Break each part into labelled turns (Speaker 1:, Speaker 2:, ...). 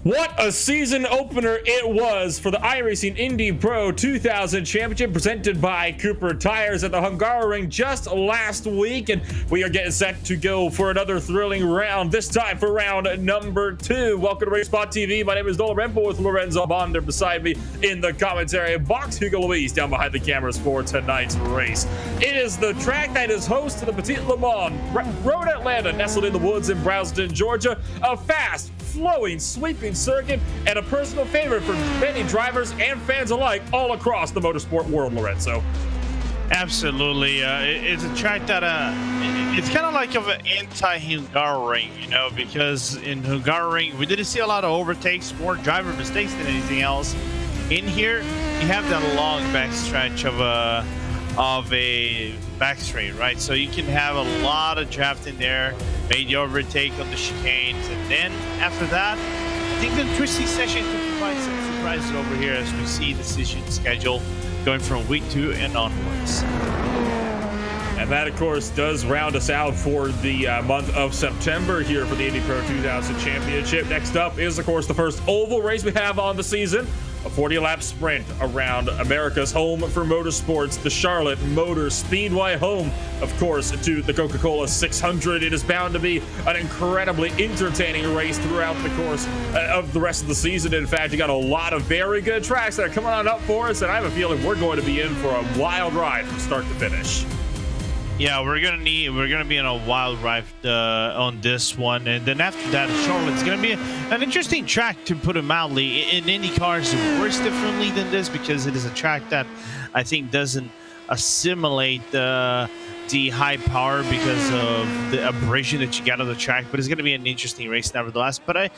Speaker 1: What a season opener it was for the iRacing Indy Pro 2000 Championship presented by Cooper Tires at the Hungaroring just last week, and we are getting set to go for another thrilling round, this time for round number 2. Welcome to RaceSpotTV. My name is Nolan Rempo with Lorenzo Bonder beside me in the commentary box. Hugo Luis down behind the cameras for tonight's race. It is the track that is host to the Petit Le Mans Road Atlanta, nestled in the woods in Brownston, Georgia. A fast, flowing, sweeping circuit and a personal favorite for many drivers and fans alike all across the motorsport world, Lorenzo.
Speaker 2: Absolutely. It's a track that it's kind of like of an anti-Hungaroring, you know, because in Hungaroring we didn't see a lot of overtakes, more driver mistakes than anything else. In here you have that long backstretch of a backstraight, right? So you can have a lot of draft in there, maybe overtake on the chicanes, and then after that I think the twisting session could provide some surprises over here as we see the session schedule going from week 2 and onwards.
Speaker 1: And that, of course, does round us out for the month of September here for the Indy Pro 2000 Championship. Next up is, of course, the first oval race we have on the season. A 40-lap sprint around America's home for motorsports, the Charlotte Motor Speedway, home, of course, to the Coca-Cola 600. It is bound to be an incredibly entertaining race throughout the course of the rest of the season. In fact, you got a lot of very good tracks that are coming on up for us, and I have a feeling we're going to be in for a wild ride from start to finish.
Speaker 2: Yeah, we're gonna be in a wild ride on this one, and then after that, Charlotte's gonna be an interesting track, to put it mildly. In IndyCar, it works differently than this because it is a track that I think doesn't assimilate the high power because of the abrasion that you get on the track. But it's gonna be an interesting race nevertheless. But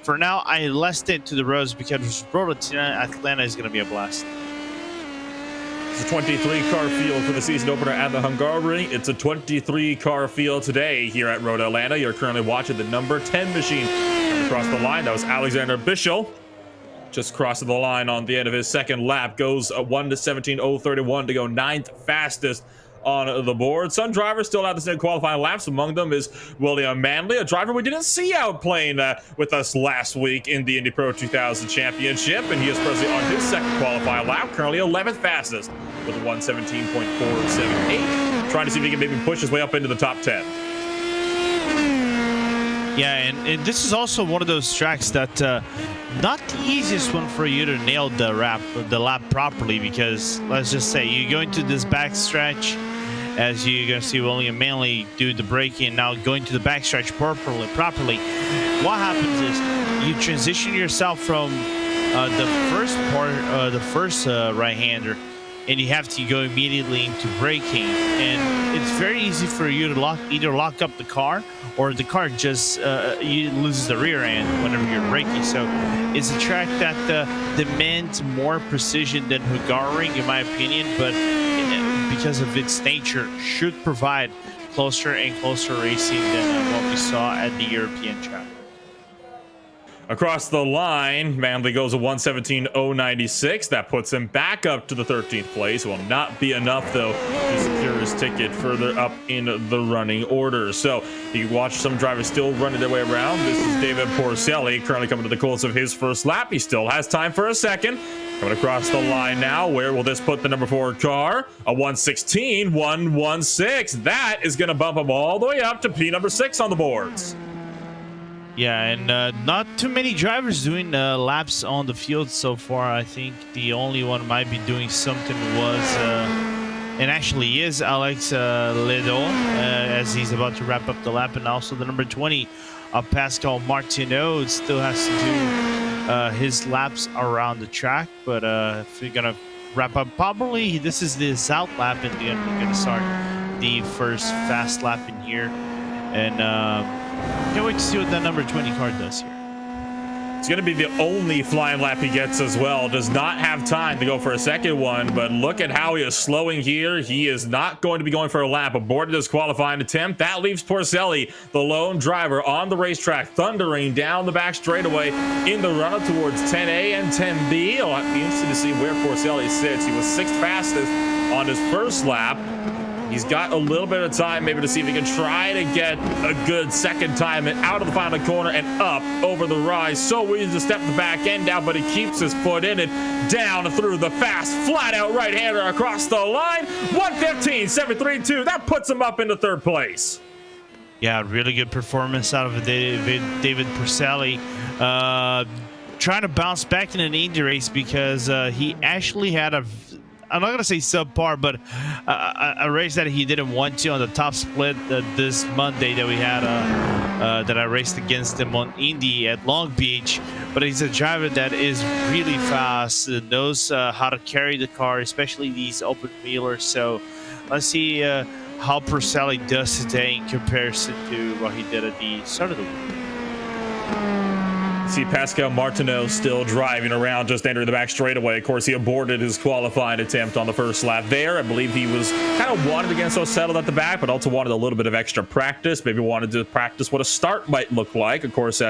Speaker 2: for now, I left it to the roads because Road Atlanta is gonna be a blast.
Speaker 1: It's a 23-car field for the season opener at the Hungaroring. It's a 23-car field today here at Road Atlanta. You're currently watching the number 10 machine come across the line. That was Alexander Bischel. Just crossing the line on the end of his second lap. Goes 1:17.031 to go 9th fastest on the board. Some drivers still have the same qualifying laps. Among them is William Manley, a driver we didn't see out playing with us last week in the Indy Pro 2000 Championship, and he is presently on his second qualifying lap, currently 11th fastest with a 1:17.478, trying to see if he can maybe push his way up into the top 10.
Speaker 2: Yeah, and this is also one of those tracks that not the easiest one for you to nail the lap properly, because let's just say you go into this back stretch, as you're going to see William Manley do the braking, now going to the backstretch properly. What happens is you transition yourself from the first right-hander, and you have to go immediately into braking, and it's very easy for you to either lock up the car, or the car just loses the rear end whenever you're braking. So it's a track that demands more precision than Hungaroring, in my opinion, but because of its nature, should provide closer and closer racing than what we saw at the European track.
Speaker 1: Across the line, Manley goes a 1:17.096. That puts him back up to the 13th place. It will not be enough, though, to secure his ticket further up in the running order. So you watch some drivers still running their way around. This is David Porcelli, currently coming to the close of his first lap. He still has time for a second. Coming across the line now. Where will this put the number 4 car? A 1:16.116. That is going to bump him all the way up to P number 6 on the boards.
Speaker 2: Yeah, and not too many drivers doing laps on the field so far. I think the only one might be doing something was, and actually is, Alex Ledo, as he's about to wrap up the lap, and also the number 20, Pascal Martineau, still has to do his laps around the track. But if we're gonna wrap up, probably this is the south lap, and we're gonna start the first fast lap in here, and can't wait to see what that number 20 car does here.
Speaker 1: It's going to be the only flying lap he gets as well. Does not have time to go for a second one, but look at how he is slowing here. He is not going to be going for a lap. Aborted his qualifying attempt. That leaves Porcelli, the lone driver on the racetrack, thundering down the back straightaway in the run-up towards 10A and 10B. It'll be interesting to see where Porcelli sits. He was 6th fastest on his first lap. He's got a little bit of time maybe to see if he can try to get a good second time and out of the final corner and up over the rise. So easy to step the back end down, but he keeps his foot in and down through the fast, flat-out right-hander across the line. 1:15.732. That puts him up into third place.
Speaker 2: Yeah, really good performance out of David Purcell. Trying to bounce back in an Indy race because he actually had I'm not going to say subpar, but a race that he didn't want to on the top split this Monday that we had that I raced against him on Indy at Long Beach. But he's a driver that is really fast, knows how to carry the car, especially these open wheelers. So let's see how Purcell does today in comparison to what he did at the start of the week.
Speaker 1: See Pascal Martineau still driving around, just entering the back straightaway. Of course, he aborted his qualifying attempt on the first lap there. I believe he was kind of wanted to get so settled at the back, but also wanted a little bit of extra practice. Maybe wanted to practice what a start might look like. Of course,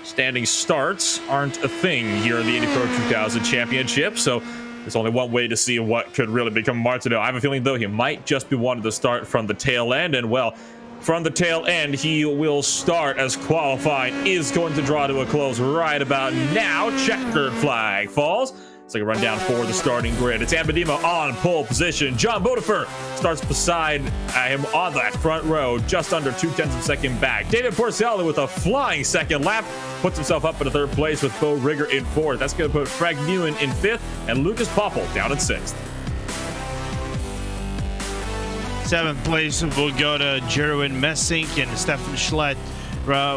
Speaker 1: standing starts aren't a thing here in the Indy Pro 2000 Championship, so there's only one way to see what could really become Martineau. I have a feeling, though, he might just be wanting to start from the tail end, and, well, from the tail end, he will start as qualifying is going to draw to a close right about now. Checkered flag falls. It's like a rundown for the starting grid. It's Ambedima on pole position. John Bodefer starts beside him on that front row, just under 0.2 of a second back. David Purcell with a flying second lap puts himself up in third place with Bo Rigger in fourth. That's going to put Frank Newen in fifth and Lucas Poppel down in sixth.
Speaker 2: Seventh place will go to Jerwin Messink, and Stefan Schlett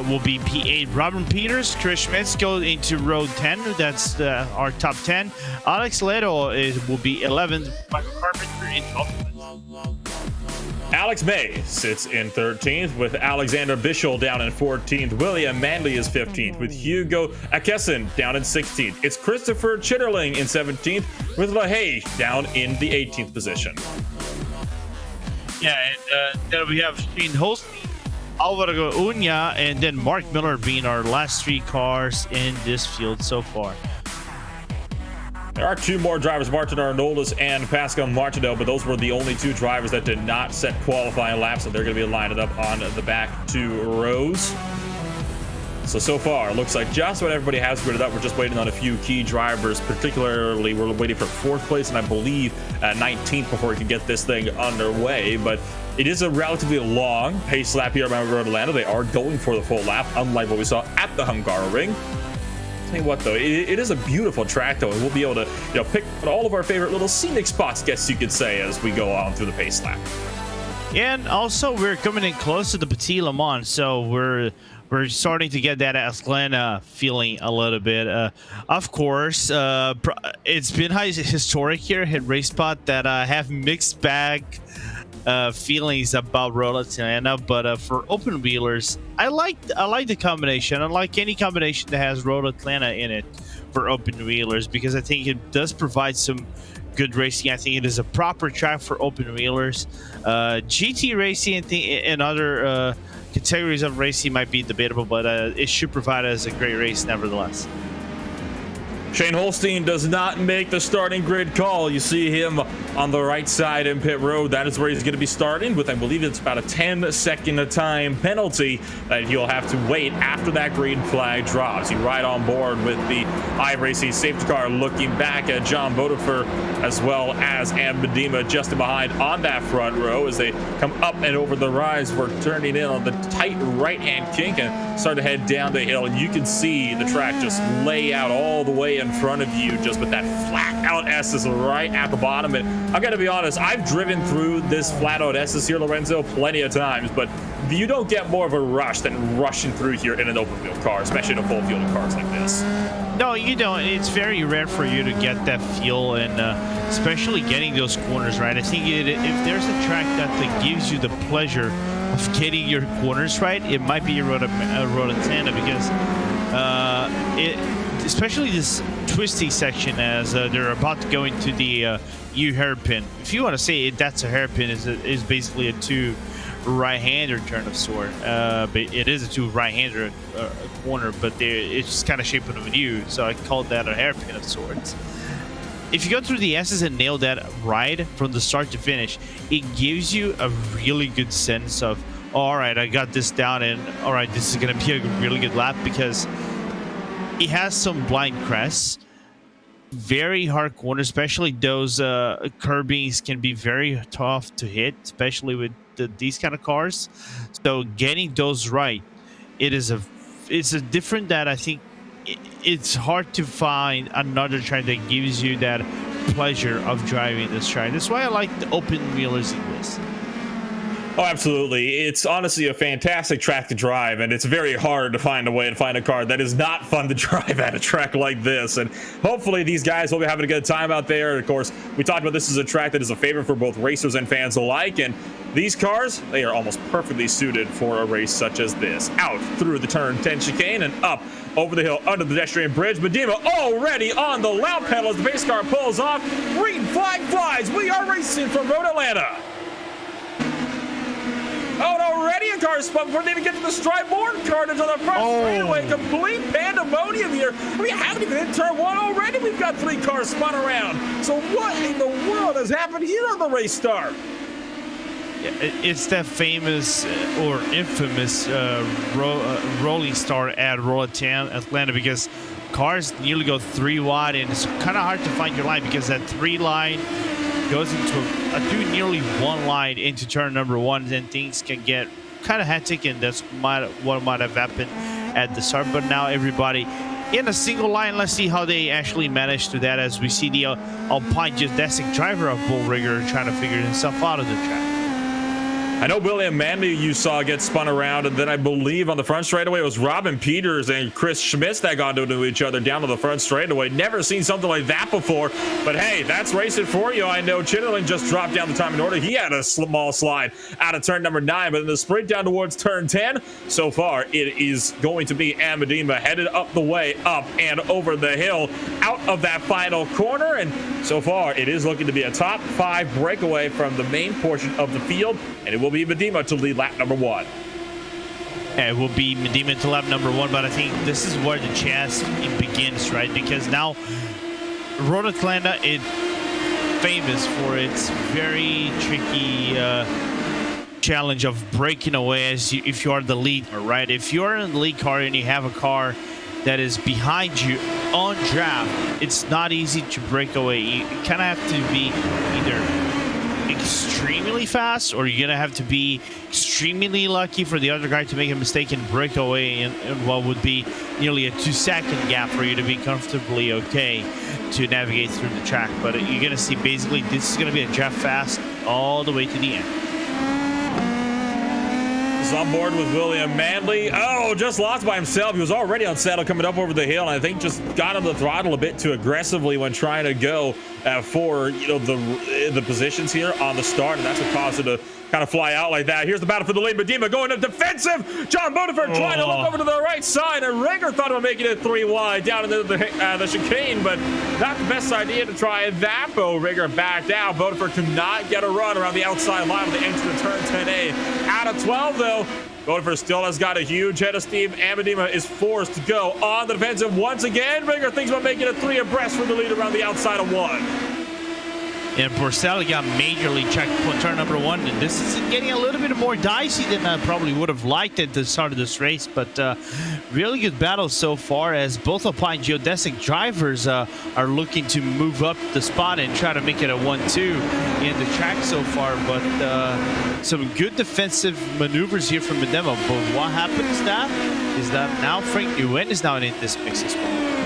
Speaker 2: will be P8. Robin Peters, Chris Schmitz go into row 10. That's our top 10. Alex Leto will be 11th. Michael Carpenter in 12th.
Speaker 1: Alex May sits in 13th with Alexander Bischel down in 14th. William Manley is 15th with Hugo Akesson down in 16th. It's Christopher Chitterling in 17th with LaHaye down in the 18th position.
Speaker 2: Yeah, and then we have Shane Holstein, Alvaro Uña, and then Mark Miller being our last three cars in this field so far.
Speaker 1: There are two more drivers, Martin Arnoldas and Pascal Martineau, but those were the only two drivers that did not set qualifying laps, and they're going to be lining up on the back two rows. So far, it looks like just what everybody has gridded up. We're just waiting on a few key drivers. Particularly, we're waiting for fourth place and I believe 19th before we can get this thing underway. But it is a relatively long pace lap here at Mount Road Atlanta. They are going for the full lap, unlike what we saw at the Hungaroring. Tell you what, though, it is a beautiful track, though, and we'll be able to pick all of our favorite little scenic spots, guess you could say, as we go on through the pace lap.
Speaker 2: And also, we're coming in close to the Petit Le Mans, so we're starting to get that Asclena feeling a little bit. Of course, it's been historic here at RaceSpot that I have mixed bag feelings about Road Atlanta, but for open wheelers, I like the combination. I like any combination that has Road Atlanta in it for open wheelers because I think it does provide some good racing. I think it is a proper track for open wheelers. GT racing and other categories of racing might be debatable, but it should provide us a great race nevertheless.
Speaker 1: Shane Holstein does not make the starting grid call. You see him on the right side in pit road. That is where he's going to be starting with, I believe it's about a 10-second time penalty that he'll have to wait after that green flag drops. He right on board with the iRacing safety car, looking back at John Bodefer as well as Ambedima just behind on that front row as they come up and over the rise. We're turning in on the tight right-hand kink and start to head down the hill. And you can see the track just lay out all the way in front of you, just with that flat out S's right at the bottom. And I gotta be honest, I've driven through this flat out S's here, Lorenzo, plenty of times, but you don't get more of a rush than rushing through here in an open wheel car, especially in a full field of cars like this.
Speaker 2: No, you don't. It's very rare for you to get that feel, and especially getting those corners right. I think if there's a track that gives you the pleasure of getting your corners right, it might be a Road Atlanta because especially this twisty section as they're about to go into the U hairpin. If you want to say that's a hairpin, is basically a two right-hander turn of sort. But it is a two right-hander corner, but it's just kind of shaped of a U, so I called that a hairpin of sorts. if you go through the S's and nail that ride from the start to finish, it gives you a really good sense of, oh, all right, I got this down, and all right, this is going to be a really good lap, because it has some blind crests, very hard corners, especially those curbings can be very tough to hit, especially with these kind of cars. So getting those right, it's a different that I think it's hard to find another track that gives you that pleasure of driving this track. That's why I like the open wheelers in this.
Speaker 1: Oh, absolutely. It's honestly a fantastic track to drive, and it's very hard to find a way to find a car that is not fun to drive at a track like this. And hopefully these guys will be having a good time out there. Of course, we talked about this is a track that is a favorite for both racers and fans alike, and these cars, they are almost perfectly suited for a race such as this. Out through the turn 10 chicane and up over the hill under the pedestrian bridge. Medema already on the loud pedal as the pace car pulls off. Green flag flies. We are racing from Road Atlanta. Oh, and already a car spun before they even get to the stripe board carnage on the front straightaway. Complete pandemonium here. We haven't even hit turn 1 already. We've got 3 cars spun around. So what in the world has happened here on the race start?
Speaker 2: It's that famous or infamous rolling start at Road Atlanta, because cars nearly go 3 wide, and it's kind of hard to find your line, because that 3 line goes into nearly 1 line into turn number 1, then things can get kind of hectic, and that's what might have happened at the start. But now everybody in a single line. Let's see how they actually manage to that, as we see the Alpine geodesic driver of Bull Rigger trying to figure himself out of the track.
Speaker 1: I know William Manley you saw get spun around, and then I believe on the front straightaway it was Robin Peters and Chris Schmitz that got into each other down on the front straightaway. Never seen something like that before, but hey, that's racing for you. I know Chitterling just dropped down the time in order. He had a small slide out of turn number 9, but in the sprint down towards turn 10, so far it is going to be Amadima headed up the way, up and over the hill, out of that final corner, and so far it is looking to be a top 5 breakaway from the main portion of the field, and it will be Medema to lead lap number 1.
Speaker 2: It will be Medema to lap number 1, but I think this is where the chance begins, right? Because now Road Atlanta is famous for its very tricky challenge of breaking away if you are the leader, right? If you're in the lead car and you have a car that is behind you on draft, it's not easy to break away. You kind of have to be either extremely fast, or you're gonna have to be extremely lucky for the other guy to make a mistake and break away in what would be nearly a 2-second gap for you to be comfortably okay to navigate through the track. But you're gonna see basically this is gonna be a draft fast all the way to the end.
Speaker 1: On board with William Manley. Oh, just lost by himself. He was already on saddle coming up over the hill, and I think just got on the throttle a bit too aggressively when trying to go for the positions here on the start, and that's what caused it to kind of fly out like that. Here's the battle for the lead. Medema going up defensive. John Bodeford trying to look over to the right side, and Rigger thought about making it 3 wide down into the chicane, but not the best idea to try that. Bo Rigger backed out. Bodeford could not get a run around the outside line of the entry to turn 10A. Out of 12 though, Bodeford still has got a huge head of steam. Amadima is forced to go on the defensive once again. Rigger thinks about making it 3 abreast for the lead around the outside of 1.
Speaker 2: And Porcelli got majorly checked on turn number 1, and this is getting a little bit more dicey than I probably would have liked at the start of this race, but really good battle so far, as both Alpine geodesic drivers are looking to move up the spot and try to make it a 1-2 in the track so far. But some good defensive maneuvers here from Medema. But what happened is that now Frank Nguyen is now in this mix as well.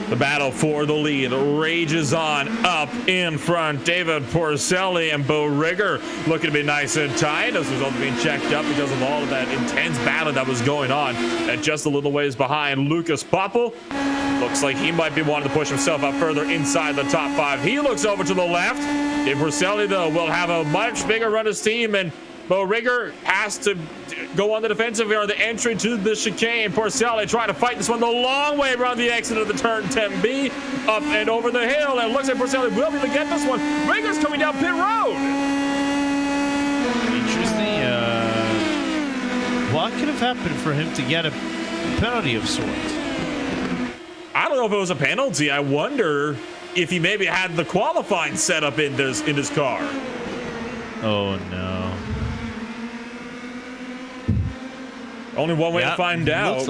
Speaker 1: The battle for the lead rages on up in front. David Porcelli and Bo Rigger looking to be nice and tight as a result of being checked up because of all of that intense battle that was going on. And just a little ways behind, Lucas Poppel. Looks like he might be wanting to push himself up further inside the top 5. He looks over to the left. David Porcelli, though, will have a much bigger run of steam, and Bo Rigger has to go on the defensive here on the entry to the chicane. Porcelli trying to fight this one the long way around the exit of the turn 10B, up and over the hill, and it looks like Porcelli will be able to get this one. Rigger's coming down pit road.
Speaker 2: Interesting. What could have happened for him to get a penalty of sorts.
Speaker 1: I don't know if it was a penalty. I wonder if he maybe had the qualifying setup in his car.
Speaker 2: Oh no.
Speaker 1: Only one way to find out.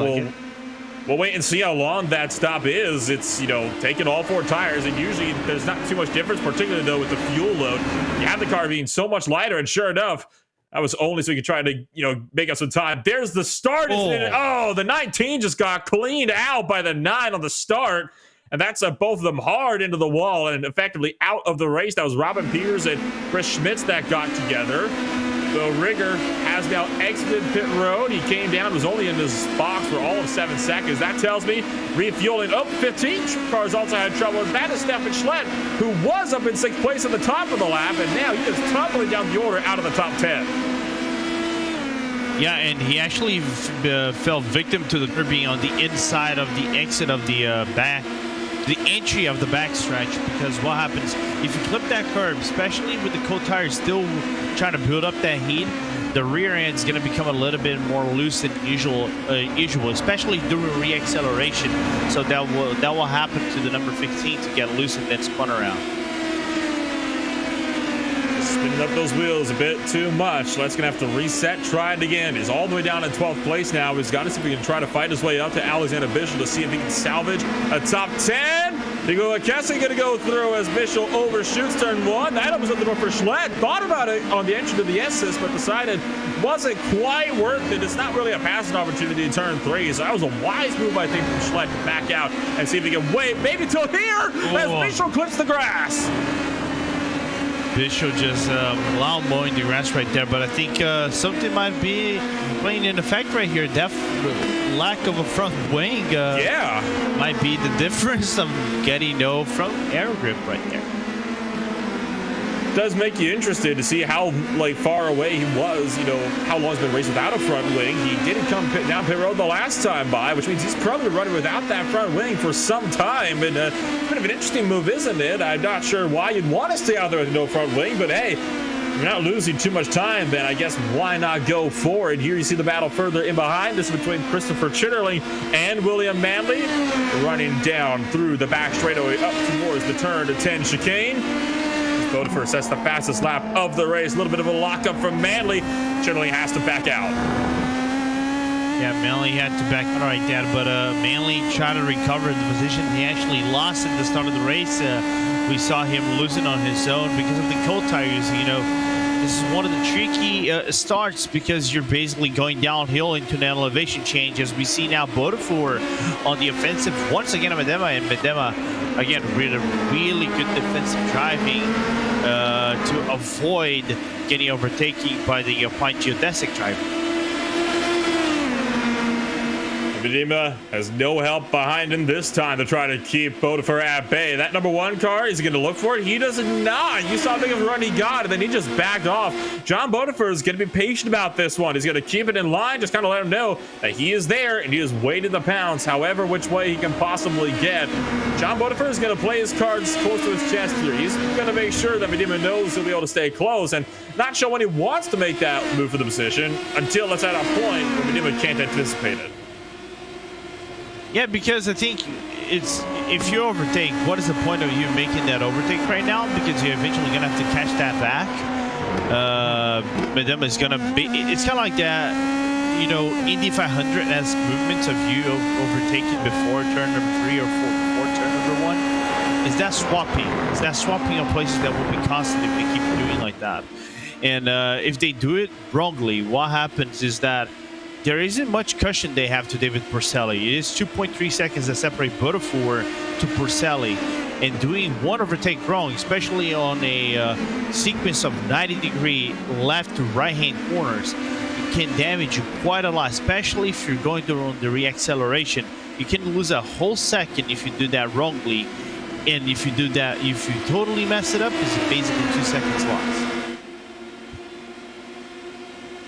Speaker 1: We'll wait and see how long that stop is. It's, taking all 4 tires, and usually there's not too much difference, particularly though with the fuel load. You have the car being so much lighter, and sure enough, that was only so you could try to, make up some time. There's the start. Oh, the 19 just got cleaned out by the 9 on the start. And that's both of them hard into the wall and effectively out of the race. That was Robin Peters and Chris Schmitz that got together. The Rigger has now exited pit road. He came down, was only in his box for all of 7 seconds. That tells me refueling. 15 cars also had trouble. That is Stefan Schlett, who was up in 6th place at the top of the lap, and now he is tumbling down the order out of the top 10.
Speaker 2: Yeah, and he actually fell victim to the curb being on the inside of the exit of the the entry of the backstretch, because what happens if you clip that curb, especially with the cold tires still trying to build up that heat, the rear end is going to become a little bit more loose than usual, especially during reacceleration. So that will happen to the number 15 to get loose and then spun around.
Speaker 1: Spinning up those wheels a bit too much. Let's gonna have to reset, try it again. He's all the way down in 12th place now. He's got to see if he can try to fight his way up to Alexander Bishel to see if he can salvage a top 10. Nicola Kessie gonna go through as Bishel overshoots turn 1. That opens up the door for Schlett. Thought about it on the entry to the SS, but decided wasn't quite worth it. It's not really a passing opportunity to turn 3. So that was a wise move, I think, from Schlett to back out and see if he can wait maybe till here as Bishel clips the grass.
Speaker 2: Bishop just loud mowing the grass right there, but I think something might be playing in effect right here. That lack of a front wing might be the difference of getting no front air grip right there.
Speaker 1: Does make you interested to see how far away he was, how long he's been racing without a front wing. He didn't come down pit road the last time by, which means he's probably running without that front wing for some time. And it's a bit of an interesting move, isn't it? I'm not sure why you'd want to stay out there with no front wing, but hey, you're not losing too much time, then I guess why not go forward? Here you see the battle further in behind. This is between Christopher Chitterling and William Manley, running down through the back straightaway up towards the turn to 10 chicane. Bodefer sets the fastest lap of the race. A little bit of a lockup from Manley. Chitterling has to back out.
Speaker 2: Yeah, Manley had to back out right there, but Manley tried to recover the position. He actually lost at the start of the race. We saw him losing on his own because of the cold tires. This is one of the tricky starts because you're basically going downhill into an elevation change, as we see now Bodefer on the offensive once again. Medema again really good defensive driving to avoid getting overtaken by the Alpine Geodesic driver.
Speaker 1: Medema has no help behind him this time to try to keep Bodefer at bay. That number 1 car, is he going to look for it? He does not. You saw how big of a run he got, and then he just backed off. John Bodefer is going to be patient about this one. He's going to keep it in line, just kind of let him know that he is there, and he is waiting the pounds, however which way he can possibly get. John Bodefer is going to play his cards close to his chest here. He's going to make sure that Medema knows he'll be able to stay close, and not sure when he wants to make that move for the position until it's at a point where Medema can't anticipate it.
Speaker 2: Yeah, because I think it's, if you overtake, what is the point of you making that overtake right now? Because you're eventually going to have to catch that back. Medema is going to be, it's kind of like that, Indy 500 has movements of you overtaking before turn number 3 or 4 before turn number 1. Is that swapping? Is that swapping of places that will be constant if they keep doing like that? And if they do it wrongly, what happens is that there isn't much cushion they have to David Porcelli. It is 2.3 seconds that separate Bodefer to Porcelli. And doing one overtake wrong, especially on a sequence of 90-degree left to right-hand corners, it can damage you quite a lot, especially if you're going through the reacceleration. You can lose a whole second if you do that wrongly. And if you do that, if you totally mess it up, it's basically 2 seconds lost.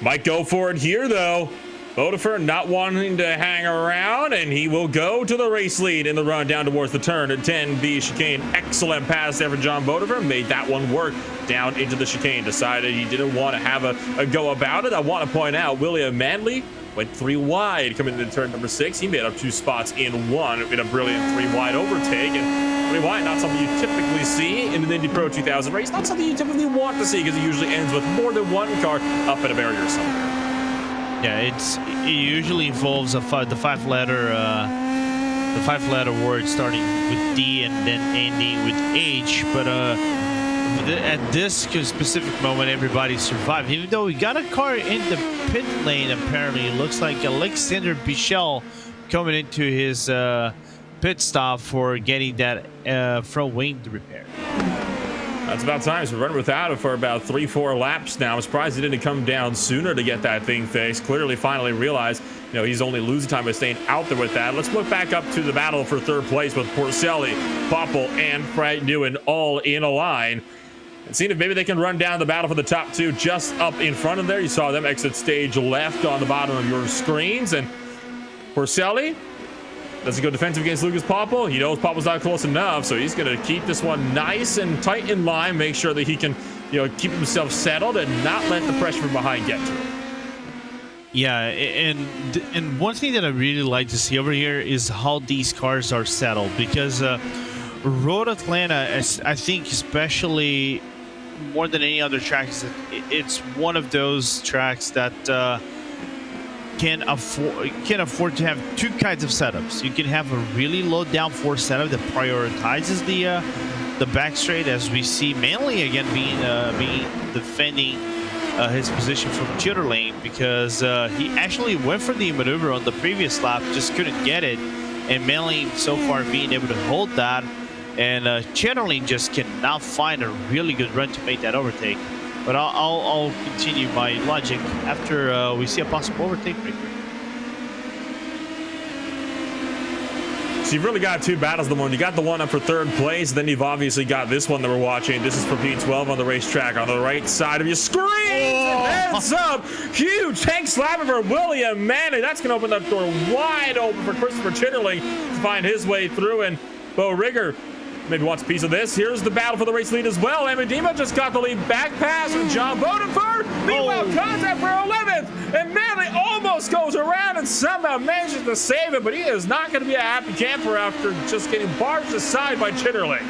Speaker 2: Might
Speaker 1: go for it here, though. Bodefer not wanting to hang around, and he will go to the race lead in the run down towards the turn at 10B chicane. Excellent pass there for John Bodefer. Made that one work down into the chicane. Decided he didn't want to have a go about it. I want to point out William Manley went 3 wide coming into turn number 6. He made up 2 spots in one in a brilliant 3 wide overtake. And 3 wide, not something you typically see in an Indy Pro 2000 race. Not something you typically want to see because it usually ends with more than one car up at a barrier somewhere.
Speaker 2: Yeah, it usually involves the five-letter word starting with D and then ending with H. But at this specific moment, everybody survived. Even though we got a car in the pit lane, apparently it looks like Alexander Bichel coming into his pit stop for getting that front wing repaired.
Speaker 1: That's about time. So we're running without it for about 3-4 laps now. I'm surprised he didn't come down sooner to get that thing fixed. Clearly, finally realized, he's only losing time by staying out there with that. Let's look back up to the battle for 3rd place with Porcelli, Popple, and Frank Newen all in a line. And seeing if maybe they can run down the battle for the top 2 just up in front of there. You saw them exit stage left on the bottom of your screens. And Porcelli, does he go defensive against Lucas Popple? He knows Popple's not close enough, so he's going to keep this one nice and tight in line, make sure that he can, keep himself settled and not let the pressure from behind get to him.
Speaker 2: Yeah, and one thing that I really like to see over here is how these cars are settled, because Road Atlanta, I think especially more than any other tracks, it's one of those tracks that can afford to have 2 kinds of setups. You can have a really low downforce setup that prioritizes the back straight, as we see mainly again being defending his position from Chitterlane, because he actually went for the maneuver on the previous lap, just couldn't get it, and mainly so far being able to hold that, and Chitterlane just cannot find a really good run to make that overtake. But I'll continue my logic after we see a possible overtake right here.
Speaker 1: So you've really got 2 battles. The one you got the one up for 3rd place, then you've obviously got this one that we're watching. This is for P12 on the racetrack on the right side of your screen. Heads up, huge tank slapping for William Manley. That's going to open that door wide open for Christopher Chitterling to find his way through, and Bo Rigger maybe wants a piece of this. Here's the battle for the race lead as well. Amedima just got the lead back pass from John Bodenford. Meanwhile, contact for 11th, and Manley almost goes around and somehow manages to save it, but he is not going to be a happy camper after just getting barged aside by Chitterling.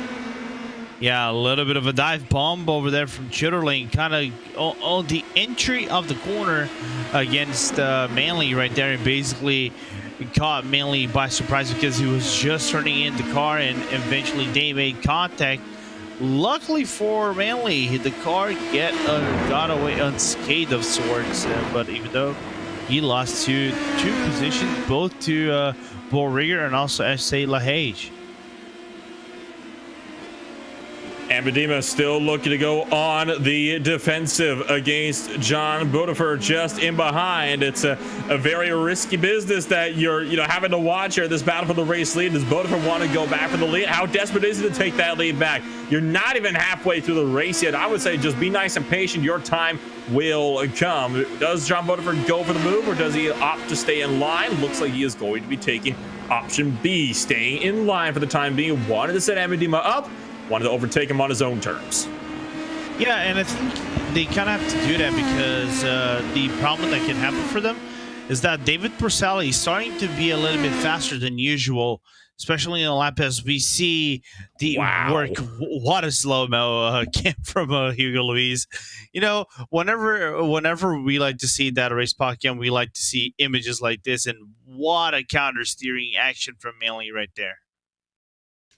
Speaker 2: Yeah, a little bit of a dive bomb over there from Chitterling, kind of on the entry of the corner against Manley right there, and basically caught Manley by surprise because he was just turning in the car, and eventually they made contact. Luckily for Manley, the car got away unscathed of sorts, but even though he lost two positions, both to Bo Rigger and also S.A. LaHage.
Speaker 1: Amedima still looking to go on the defensive against John Bodenford just in behind. It's a very risky business that you're having to watch here. This battle for the race lead. Does Bodenford want to go back for the lead? How desperate is he to take that lead back? You're not even halfway through the race yet. I would say just be nice and patient. Your time will come. Does John Bodenford go for the move, or does he opt to stay in line? Looks like he is going to be taking option B, staying in line for the time being. Wanted to set Amedima up. Wanted to overtake him on his own terms.
Speaker 2: Yeah, and I think they kind of have to do that because the problem that can happen for them is that David Porcelli is starting to be a little bit faster than usual, especially in the lap as we see the work. What a slow-mo came from Hugo Luis. Whenever we like to see that race podcast, we like to see images like this, and what a counter-steering action from Manley right there.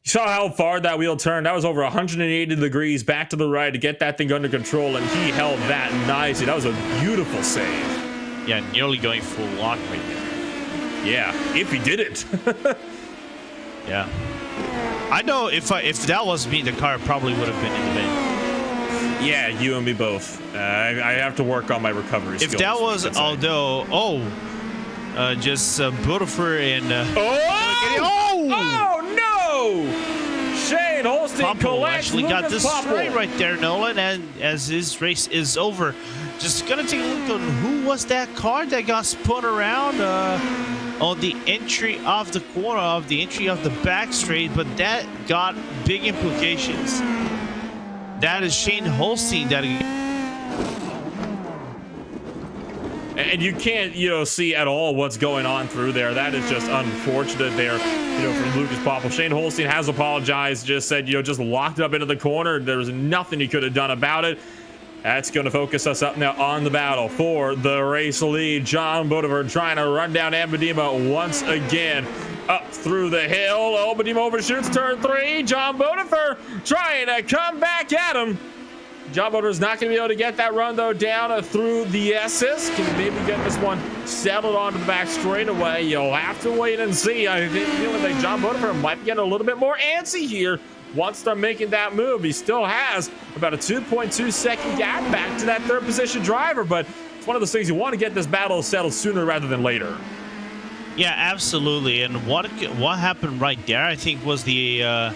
Speaker 1: You saw how far that wheel turned. That was over 180 degrees back to the right to get that thing under control, and he held that nicely. That was a beautiful save.
Speaker 2: Yeah, nearly going full lock right there.
Speaker 1: Yeah, if he did it.
Speaker 2: Yeah. I know if that was me, the car probably would have been in the bin.
Speaker 1: Yeah, you and me both. I have to work on my recovery skills.
Speaker 2: If that was, just Bodenford and...
Speaker 1: Oh, no! Shane Holstein collects
Speaker 2: actually got this
Speaker 1: Popple.
Speaker 2: right there, Nolan, and as his race is over. Just gonna take a look on who was that car that got spun around on the entry of the corner, of the entry of the back straight, but that got big implications. That is Shane Holstein.
Speaker 1: And you can't, see at all what's going on through there. That is just unfortunate there, from Lucas Poppel. Shane Holstein has apologized, just said, just locked up into the corner. There was nothing he could have done about it. That's going to focus us up now on the battle for the race lead. John Bodever trying to run down Ambedima once again. Up through the hill. Ambedima overshoots turn 3. John Bodever trying to come back at him. John Bodever's not going to be able to get that run, though, down through the S's. Can maybe get this one settled onto the back straightaway. You'll have to wait and see. I think feeling like John Bodever might be getting a little bit more antsy here. Once they're making that move, he still has about a 2.2 second gap back to that third position driver, but it's one of those things you want to get this battle settled sooner rather than later.
Speaker 2: Yeah, absolutely. And what happened right there, I think, was the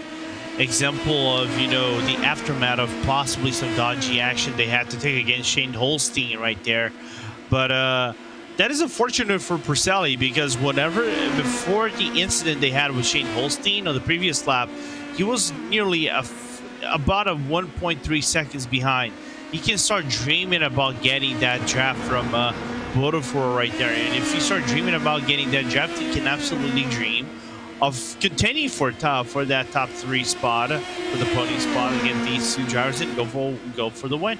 Speaker 2: example of, the aftermath of possibly some dodgy action they had to take against Shane Holstein right there. But that is unfortunate for Porcelli, because before the incident they had with Shane Holstein on the previous lap, he was nearly about 1.3 seconds behind. He can start dreaming about getting that draft from Bodever right there. And if you start dreaming about getting that draft, you can absolutely dream of contending for that top 3 spot, for the podium spot against these two drivers, and go for the win.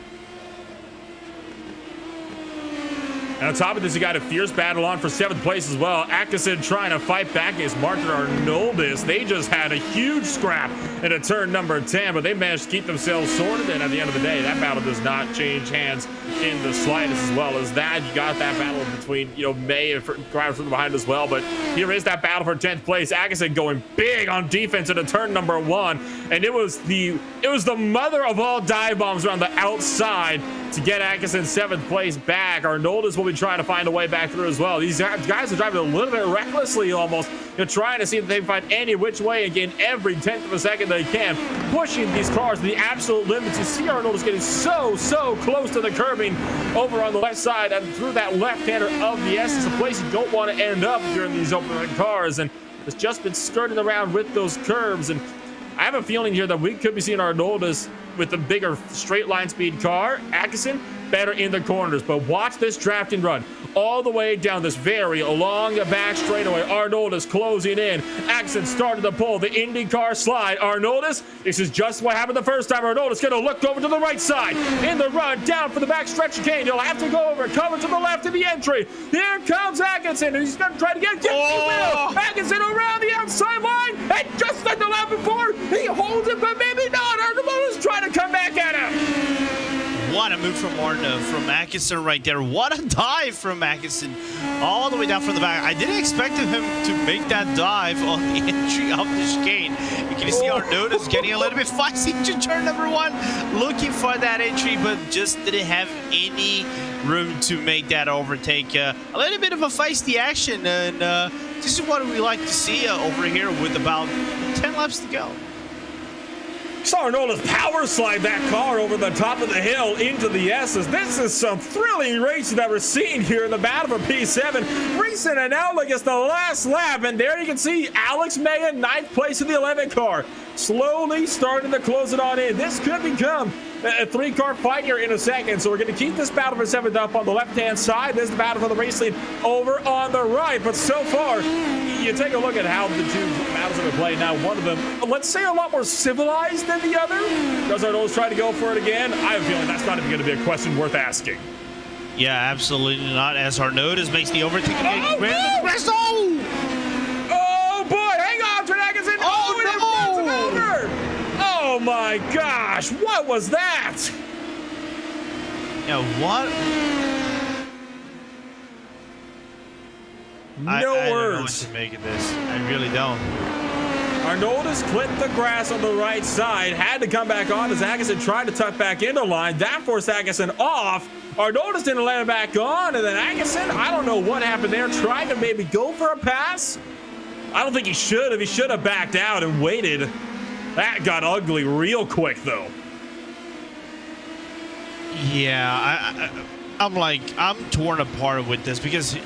Speaker 1: And on top of this, you got a fierce battle on for 7th place as well. Atkinson trying to fight back against Martin Arnoldis. They just had a huge scrap in turn number 10, but they managed to keep themselves sorted. And at the end of the day, that battle does not change hands in the slightest. As well as that, you got that battle between May and drivers from behind as well. But here is that battle for 10th place. Atkinson going big on defense in turn number 1, and it was the mother of all dive bombs around the outside to get Atkinson 7th place back. Arnoldis will be trying to find a way back through as well. These guys are driving a little bit recklessly almost, trying to see if they can find any which way and gain every 10th of a second they can, pushing these cars to the absolute limits. You see Arnoldis getting so close to the curbing over on the left side and through that left-hander of the S. It's a place you don't want to end up during these open cars, and it's just been skirting around with those curves. And I have a feeling here that we could be seeing Arnoldis with a bigger straight line speed car. Atkinson better in the corners, but watch this drafting run all the way down this very long back straightaway. Arnoldis closing in. Atkinson started to pull the IndyCar slide. Arnoldis, this is just what happened the first time. Arnoldis going to look over to the right side in the run down for the back stretch chicane. He'll have to go over, cover to the left of the entry. Here comes Atkinson, and he's going to try to get Atkinson around the outside line, and just like the lap before, he holds it, but maybe not. Arnoldis trying to come back at him.
Speaker 2: What a move from Atkinson right there. What a dive from Atkinson all the way down from the back. I didn't expect him to make that dive on the entry of the chicane. You can see Arnoldis getting a little bit feisty to turn number 1, looking for that entry, but just didn't have any room to make that overtake. A little bit of a feisty action, and this is what we like to see over here with about 10 laps to go.
Speaker 1: Saw Arnoldis power slide that car over the top of the hill into the S's. This is some thrilling racing that we're seeing here in the battle for P7. Recent and out like it's the last lap, and there you can see Alex May in 9th place in the 11 car, slowly starting to close it on in. This could become a 3-car fight here in a second, so we're going to keep this battle for 7th up on the left-hand side. There's the battle for the race lead over on the right, but so far, you take a look at how the two battles have been played. Now, one of them, let's say, a lot more civilized than the other. Does Arnoldis try to go for it again? I have a feeling that's not even going to be a question worth asking.
Speaker 2: Yeah, absolutely not, as Arnoldis makes the overtake.
Speaker 1: Oh, boy, hang on, Trent Atkinson. Over. Oh, my gosh, what was that?
Speaker 2: Yeah, what?
Speaker 1: No
Speaker 2: I
Speaker 1: words.
Speaker 2: don't know what to make of this. I really don't.
Speaker 1: Arnoldis clipped the grass on the right side, had to come back on as Atkinson tried to tuck back into line. That forced Atkinson off. Arnoldis didn't let him back on, and then Atkinson, I don't know what happened there, trying to maybe go for a pass. I don't think he should have. He should have backed out and waited. That got ugly real quick, though.
Speaker 2: Yeah, I'm torn apart with this, because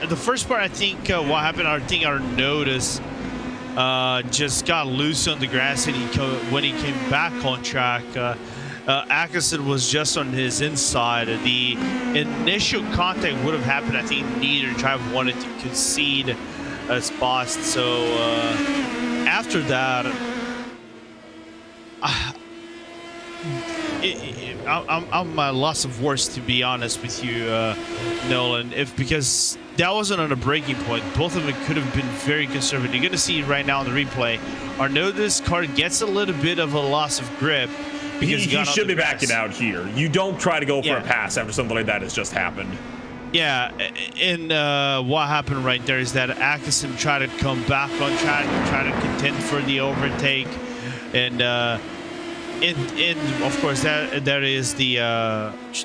Speaker 2: the first part, I think what happened, I think Arnoldis just got loose on the grass, and when he came back on track, Atkinson was just on his inside. The initial contact would have happened. I think neither driver wanted to concede spots. So after that, I'm at a loss of words, to be honest with you, Nolan. Because that wasn't on a breaking point. Both of them could have been very conservative. You're going to see right now in the replay, Arnaud's car gets a little bit of a loss of grip. Because
Speaker 1: he should be backing out here. You don't try to go for a pass after something like that has just happened. Yeah,
Speaker 2: and what happened right there is that Atkinson tried to come back on track, try to contend for the overtake, and of course that is the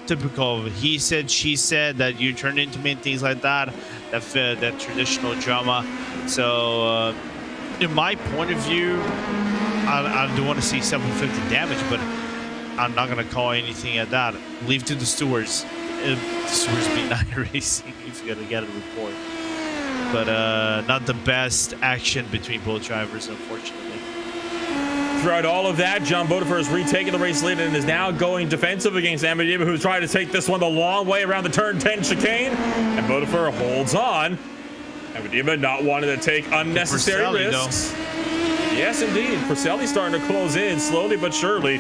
Speaker 2: typical he said she said that you turn into me and things like that, that traditional drama. So in my point of view, I do want to see 750 damage, but I'm not going to call anything at that. Leave to the stewards. The stewards being iRacing if you're going to get a report. But not the best action between both drivers, unfortunately.
Speaker 1: Throughout all of that, John Bodefer has retaken the race lead and is now going defensive against Amadima, who's trying to take this one the long way around the turn 10 chicane. And Bodefer holds on. Amadima not wanting to take unnecessary risks. Though. Yes, indeed. Porcelli's starting to close in slowly but surely.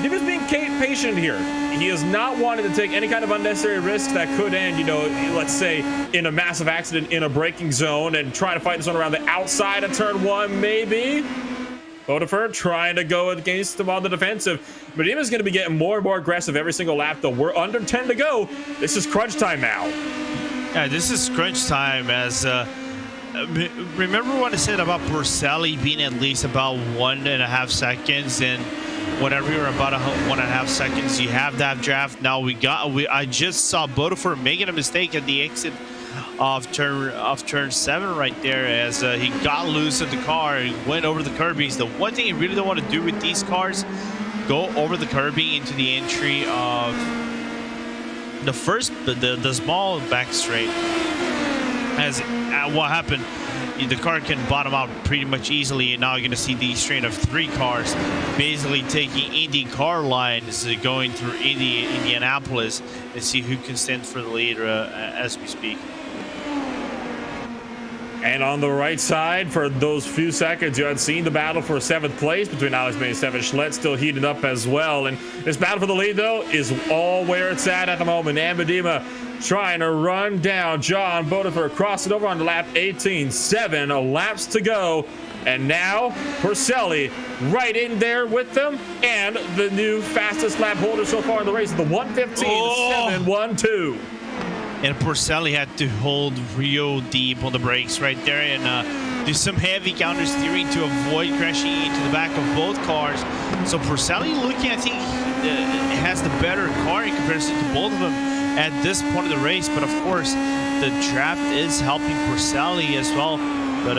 Speaker 1: Diva's being patient here. He is not wanting to take any kind of unnecessary risks that could end, you know, let's say in a massive accident in a braking zone and try to fight this one around the outside of turn 1, maybe. Bodefer trying to go against him on the defensive. But Diva's going to be getting more and more aggressive every single lap, though. We're under 10 to go. This is crunch time now.
Speaker 2: Yeah, this is crunch time as... remember what I said about Porcelli being at least about 1.5 seconds, and whenever you're about 1.5 seconds, you have that draft. Now I just saw Bodefer making a mistake at the exit of turn 7 right there as he got loose in the car. He went over the curbings. The one thing you really don't want to do with these cars, go over the curbing into the entry of the small back straight. As what happened, the car can bottom out pretty much easily, and now you're going to see the strain of 3 cars basically taking IndyCar lines going through Indianapolis, and see who can stand for the lead as we speak.
Speaker 1: And on the right side, for those few seconds, you had seen the battle for 7th place between Alex May and Stefan Schlett still heated up as well. And this battle for the lead, though, is all where it's at the moment. Amadima trying to run down John Bodefer, crossing over on lap 18. 7 laps to go. And now Porcelli right in there with them. And the new fastest lap holder so far in the race, the 1:15.712.
Speaker 2: And Porcelli had to hold real deep on the brakes right there and do some heavy counter steering to avoid crashing into the back of both cars. So Porcelli looking, I think, has the better car in comparison to both of them at this point of the race. But of course, the draft is helping Porcelli as well. But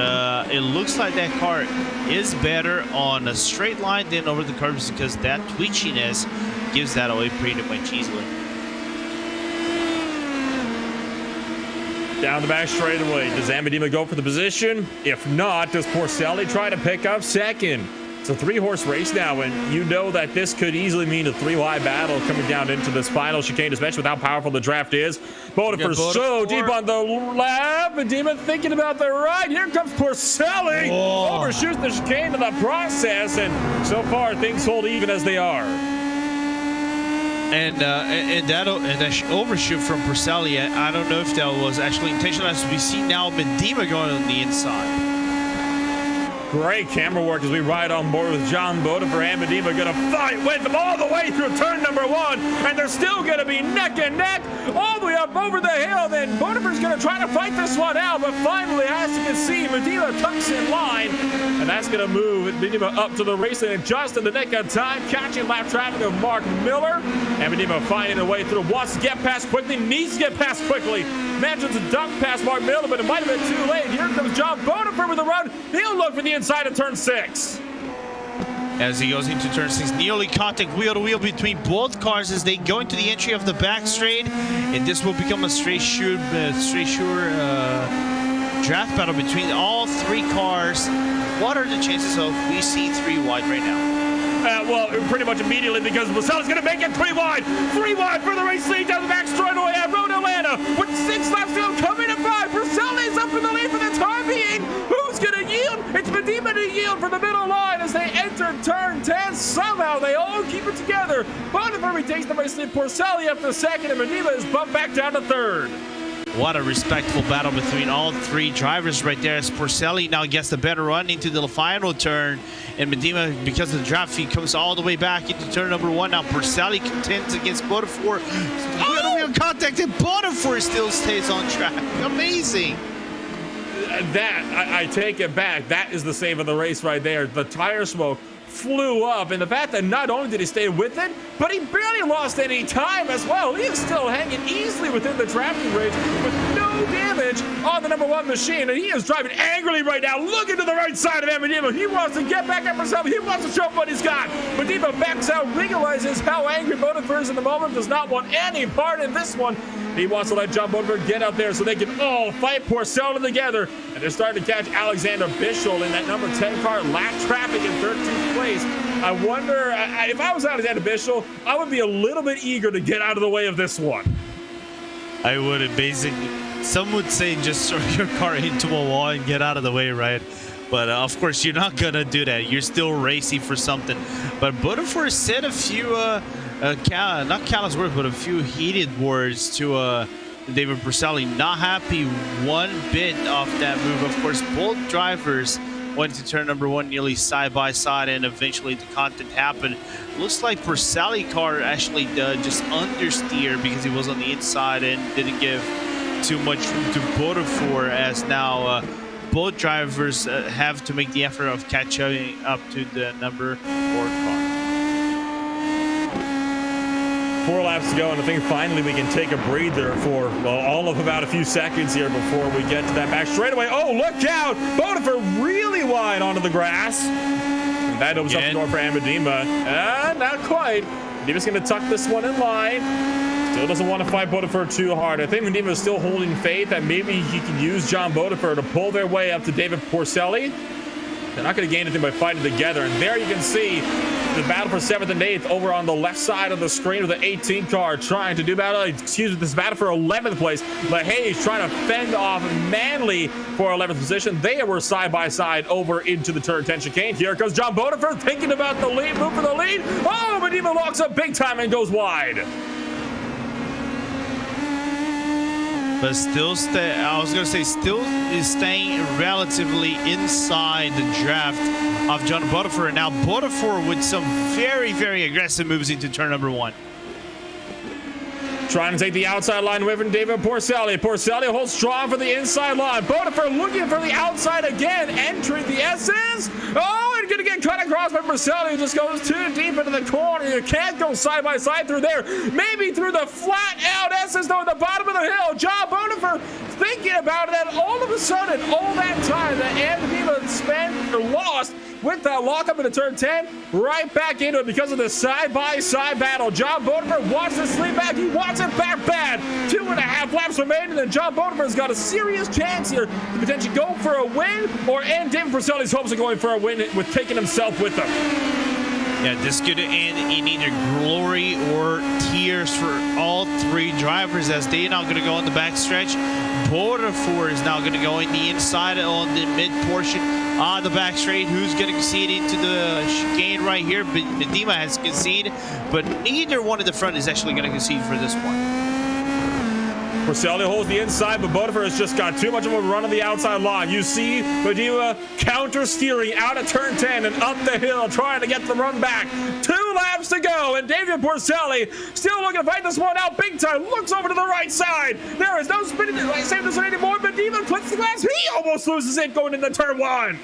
Speaker 2: it looks like that car is better on a straight line than over the curbs, because that twitchiness gives that away pretty much easily.
Speaker 1: Down the back straightaway. Does Amadima go for the position? If not, does Porcelli try to pick up second? It's a 3-horse race now, and you know that this could easily mean a 3-wide battle coming down into this final chicane, especially with how powerful the draft is. Bodefer so deep on the lap. Amadima thinking about the right. Here comes Porcelli. Overshoots the chicane in the process, and so far things hold even as they are.
Speaker 2: And that overshoot from Porcelli, I don't know if that was actually intentional, as we see now Medina going on the inside.
Speaker 1: Great camera work as we ride on board with John Bodefer and Medina going to fight with them all the way through turn number 1, and they're still going to be neck and neck all the way up over the hill. Then Bodefer's going to try to fight this one out, but finally, as you can see, Medina tucks in line, and that's going to move Medina up to the race, and just in the nick of time, catching lap traffic of Mark Miller. And Medina finding a way through, wants to get past quickly, needs to get past quickly. Manages to duck past Mark Miller, but it might have been too late. Here comes John Bodefer with a run. He'll look for the inside of turn 6.
Speaker 2: As he goes into turn 6, nearly contact wheel to wheel between both cars as they go into the entry of the back straight, and this will become a straight sure draft battle between all 3 cars. What are the chances of we see 3 wide right now?
Speaker 1: Well, pretty much immediately, because Porcelli's going to make it 3 wide. 3 wide for the race lead down the back straightaway at Road Atlanta. With 6 laps to go, coming to 5. Porcelli's up in the lead for the time being. Who's going to yield? It's Medina to yield for the middle line as they enter turn 10. Somehow they all keep it together. Bonifermi takes the race lead. Porcelli up to second, and Medina is bumped back down to third.
Speaker 2: What a respectful battle between all 3 drivers right there, as Porcelli now gets the better run into the final turn, and Medina, because of the draft, he comes all the way back into turn number 1. Now Porcelli contends against Botafour. Wheel contact, and Botafour still stays on track. Amazing.
Speaker 1: I take it back. That is the save of the race right there. The tire smoke flew up, and the fact that not only did he stay with it, but he barely lost any time as well. He is still hanging easily within the drafting range with no damage on the number 1 machine, and he is driving angrily right now, looking to the right side of Medina. He wants to get back up himself. He wants to show what he's got. Medina backs out, realizes how angry Botafour is in the moment, does not want any part in this one. He wants to let John Botafour get out there so they can all fight Porcelli together. And they're starting to catch Alexander Bischel in that number 10 car, lap traffic in 13th place. I wonder, if I was Alexander Bischel, I would be a little bit eager to get out of the way of this one.
Speaker 2: I would have basically, some would say just throw your car into a wall and get out of the way, right? But of course, you're not going to do that. You're still racing for something. But Botafour said a few, not callous words, but a few heated words to David Porcelli. Not happy one bit off that move. Of course, both drivers went to turn number 1 nearly side by side, and eventually the contact happened. Looks like Porcelli car actually just understeer because he was on the inside and didn't give too much room to Botafour, as now both drivers have to make the effort of catching up to the number 4 car.
Speaker 1: 4 laps to go, and I think finally we can take a breather for, well, all of about a few seconds here before we get to that back straightaway. Oh, look out! Botafour really wide onto the grass. And that opens up the door for Medina. Not quite. Medima's going to tuck this one in line. Still doesn't want to fight Botafour too hard. I think Medina is still holding faith that maybe he can use John Botafour to pull their way up to David Porcelli. They're not going to gain anything by fighting together. And there you can see the battle for 7th and 8th over on the left side of the screen with the 18 car trying to do battle. This battle for 11th place. LaHaye's trying to fend off Manley for 11th position. They were side by side over into the turn 10 chicane. Here comes John Botafour thinking about the lead, move for the lead. Oh, Medina locks up big time and goes wide.
Speaker 2: But still still is staying relatively inside the draft of John Botafour. And now Botafour with some very, very aggressive moves into turn number 1.
Speaker 1: Trying to take the outside line away from David Porcelli. Porcelli holds strong for the inside line. Botafour looking for the outside again, entering the S's. Oh, and gonna get cut across by Porcelli, who just goes too deep into the corner. You can't go side by side through there. Maybe through the flat out S's though at the bottom of the hill. John Botafour thinking about it, and all of a sudden, all that time that Medina spent or lost with that lockup into turn 10, right back into it because of the side-by-side battle. John Botafour wants to sleep back. He wants it back bad. 2.5 laps remaining, and John Botafour's got a serious chance here to potentially go for a win or end David Porcelli's hopes of going for a win with taking himself with him.
Speaker 2: Yeah, this could end in either glory or tears for all 3 drivers, as they're now going to go on the back stretch. Botafour is now going to go in the inside on the mid portion on the back straight. Who's going to concede into the chicane right here? Medina has conceded, but neither one at the front is actually going to concede for this one.
Speaker 1: Porcelli holds the inside, but Botafour has just got too much of a run on the outside line. You see Medina counter-steering out of turn 10 and up the hill, trying to get the run back. 2 laps to go, and David Porcelli still looking to fight this one out big time. Looks over to the right side. There is no spinning save this one anymore. Medina clips the glass. He almost loses it going into turn 1.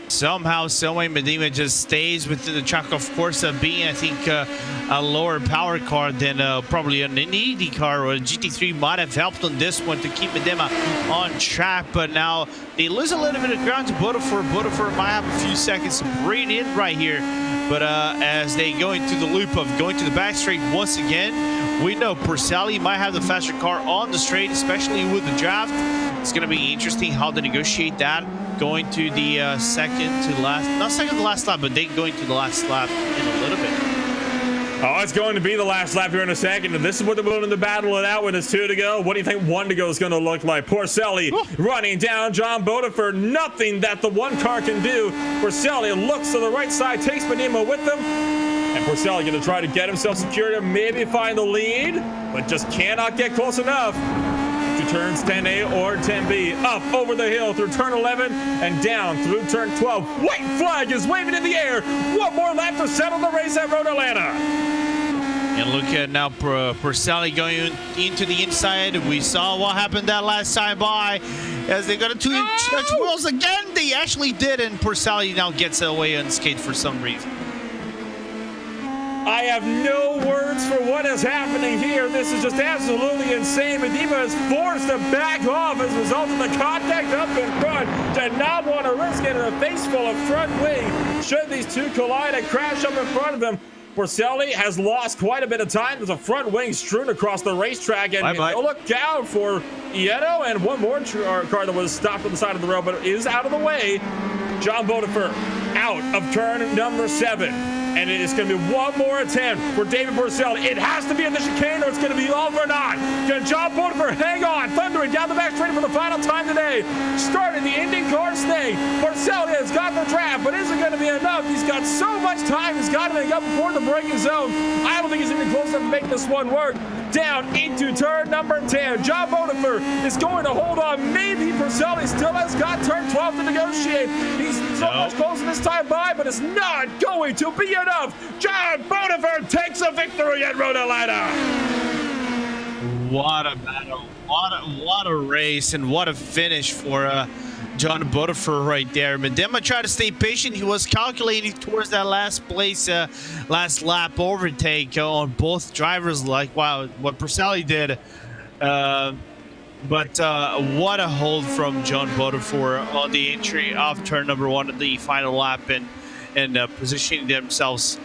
Speaker 2: Somehow, someway, Medina just stays within the track. Of course, being, I think, a lower power car than probably an IndyCar or a GT3 might have helped on this one to keep Medina on track. But now they lose a little bit of ground to Botafour. Botafour might have a few seconds to breathe in right here. But as they go into the loop of going to the back straight once again, we know Porcelli might have the faster car on the straight, especially with the draft. It's going to be interesting how they negotiate that, going to the second to last, not second to last lap, but they going to the last lap in a little bit.
Speaker 1: Oh, it's going to be the last lap here in a second, and this is what they're willing to battle it out with. It's 2 to go. What do you think 1 to go is going to look like? Porcelli running down John Bodefer. Nothing that the one car can do. Porcelli looks to the right side, takes Medema with him. And Porcelli going to try to get himself secured and maybe find the lead, but just cannot get close enough. To turns 10A or 10B. Up over the hill through turn 11 and down through turn 12. White flag is waving in the air. One more lap to settle the race at Road Atlanta.
Speaker 2: And look at now Porcelli going into the inside. We saw what happened that last time by as they got a 2-inch wheels again. They actually did, and Porcelli now gets away unscathed for some reason.
Speaker 1: I have no words for what is happening here. This is just absolutely insane. Medema is forced to back off as a result of the contact up in front. Did not want to risk it in a face full of front wing. Should these two collide and crash up in front of them, Porcelli has lost quite a bit of time. There's a front wing strewn across the racetrack, and look out for Ieto and one more car that was stopped on the side of the road, but is out of the way. John Bodefer out of turn number 7. And it is going to be one more attempt for David Porcelli. It has to be in the chicane or it's going to be all or not. Can John Bodefer hang on? Thundering down the back straight for the final time today. Started the IndyCar snake. Porcelli has got the draft, but is it going to be enough? He's got so much time. He's got to make up before the braking zone. I don't think he's even close enough to make this one work. Down into turn number 10. John Bodefer is going to hold on. Maybe Porcelli still has got turn 12 to negotiate. He's so much closer this time by, but it's not going to be enough. John Bodefer takes a victory at Road Atlanta.
Speaker 2: What a battle. What a race, and what a finish for John Bodefer right there. Medema tried to stay patient. He was calculating towards that last place, last lap overtake on both drivers, like wow, what Porcelli did. But what a hold from John Bodefer on the entry of turn number 1 of the final lap, and positioning themselves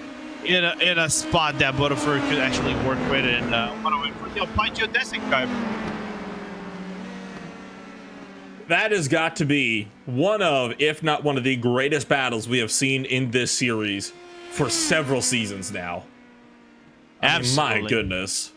Speaker 2: in a spot that Bodefer could actually work with. And what a win for the Alpine Desert driver.
Speaker 1: That has got to be one of, if not one of the greatest battles we have seen in this series for several seasons now.
Speaker 2: Absolutely.
Speaker 1: I mean, my goodness.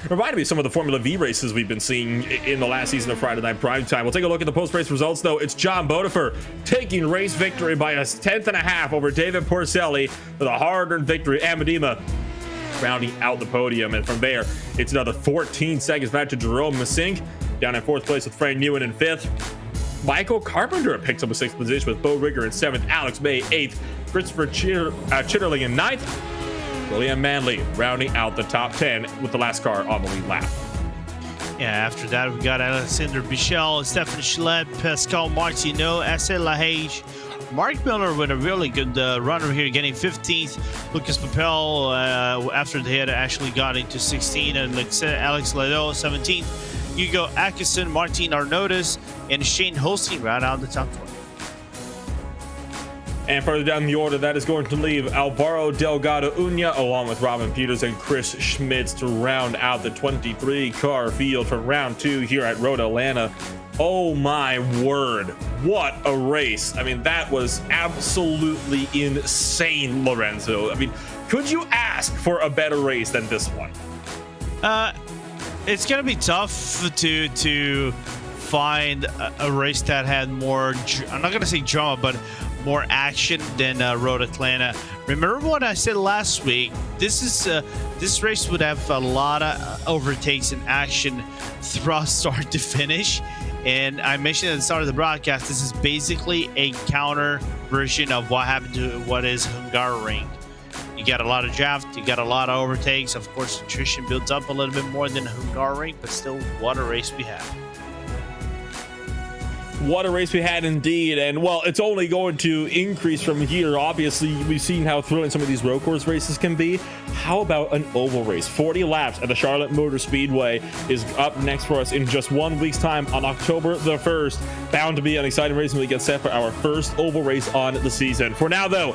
Speaker 1: Reminded me of some of the Formula V races we've been seeing in the last season of Friday Night Primetime. We'll take a look at the post-race results, though. It's John Bodefer taking race victory by a 10.5 over David Porcelli with a hard-earned victory. And Medema rounding out the podium. And from there, it's another 14 seconds back to Jerome Missink. Down in 4th place with Frank Newen in 5th. Michael Carpenter picks up a 6th position with Bo Rigger in 7th. Alex May 8th. Christopher Chitterling in 9th. William Manley rounding out the top 10 with the last car on the lead lap.
Speaker 2: Yeah, after that, we got Alexander Bichel, Stefan Schlepp, Pascal Martineau, Essay Lahage, Mark Miller with a really good runner here, getting 15th. Lucas Papel, after they had actually got into 16th, and Alex Lado, 17th. Hugo Atkinson, Martin Arnaudes, and Shane Holstein round out the top 20.
Speaker 1: And further down the order, that is going to leave Alvaro Delgado Uña along with Robin Peters and Chris Schmitz to round out the 23-car field for round 2 here at Road Atlanta. Oh my word, what a race. I mean, that was absolutely insane, Lorenzo. I mean, could you ask for a better race than this one?
Speaker 2: It's gonna be tough to find a race that had more, I'm not gonna say drama, but more action than Road Atlanta. Remember what I said last week? This race would have a lot of overtakes and action throughout start to finish. And I mentioned at the start of the broadcast, this is basically a counter version of what happened to what is Hungaroring. You got a lot of draft, you got a lot of overtakes. Of course, attrition builds up a little bit more than Hungaroring, but still, what a race we have.
Speaker 1: What a race we had indeed, and well, it's only going to increase from here. Obviously, we've seen how thrilling some of these road course races can be. How about an oval race? 40 laps at the Charlotte Motor Speedway is up next for us in just 1 week's time on October the 1st. Bound to be an exciting race when we get set for our first oval race on the season. For now, though,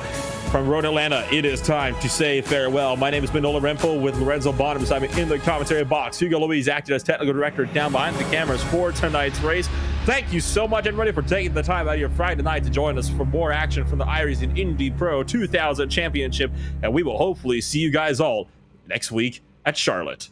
Speaker 1: from Road Atlanta, it is time to say farewell. My name has been Nolan Rempo with Lorenzo Bonham beside me in the commentary box. Hugo Luis acted as technical director down behind the cameras for tonight's race. Thank you so much, everybody, for taking the time out of your Friday night to join us for more action from the iRacing Indy Pro 2000 Championship. And we will hopefully see you guys all next week at Charlotte.